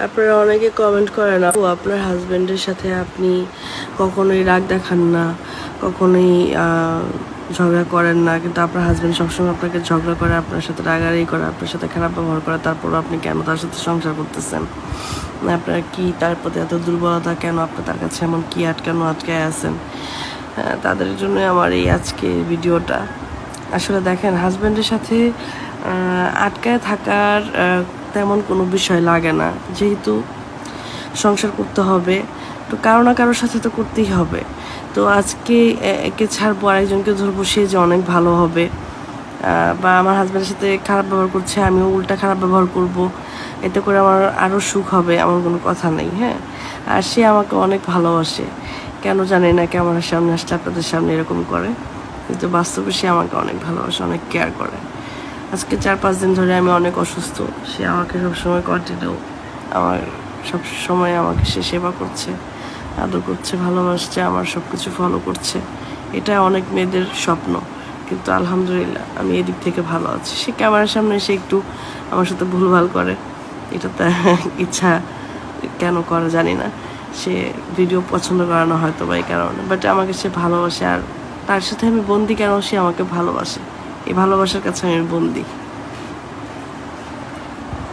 আপনারা অনেকে কমেন্ট করেন আপু আপনার হাজবেন্ডের সাথে আপনি কখনোই রাগ দেখান না, কখনোই ঝগড়া করেন না, কিন্তু আপনার হাজবেন্ড সবসময় আপনাকে ঝগড়া করে, আপনার সাথে রাগারাগি করে, আপনার সাথে খারাপ ব্যবহার করে, তারপরও আপনি কেন তার সাথে সংসার করতেছেন? আপনার কি তার প্রতি এত দুর্বলতা কেন? আপনি তার কাছে এমন কি আটকায় আছেন? তাদের জন্য আমার এই আজকে ভিডিওটা। আসলে দেখেন, হাজব্যান্ডের সাথে আটকায় থাকার তেমন কোনো বিষয় লাগে না, যেহেতু সংসার করতে হবে তো কারো না কারোর সাথে তো করতেই হবে। তো আজকে একে ছাড়বো আরেকজনকে ধরবো, সে যে অনেক ভালো হবে, বা আমার হাজব্যান্ডের সাথে খারাপ ব্যবহার করছে আমিও উল্টা খারাপ ব্যবহার করব, এতে করে আমার আরও সুখ হবে এমন কোনো কথা নেই। হ্যাঁ, আর সে আমাকে অনেক ভালোবাসে, কেন জানি না ক্যামেরার সামনে আসলে আপনাদের সামনে এরকম করে, কিন্তু বাস্তবে সে আমাকে অনেক ভালোবাসে, অনেক কেয়ার করে। আজকে 4-5 দিন ধরে আমি অনেক অসুস্থ, সে আমাকে সবসময় কন্টিনিউ আমার সব সময় আমাকে সে সেবা করছে, আদর করছে, ভালোবাসছে, আমার সব কিছু ফলো করছে। এটা অনেক মেয়েদের স্বপ্ন, কিন্তু আলহামদুলিল্লাহ আমি এদিক থেকে ভালো আছি। সে ক্যামেরার সামনে এসে একটু আমার সাথে ভুলভাল করে, এটা তার ইচ্ছা, কেন করে জানি না, সে ভিডিও পছন্দ করে না হয়তো বা এই কারণে, বাট আমাকে সে ভালোবাসে। আর তার সাথে আমি বন্দি কেন, সে আমাকে ভালোবাসে, এই ভালোবাসার কাছে আমি বন্দি।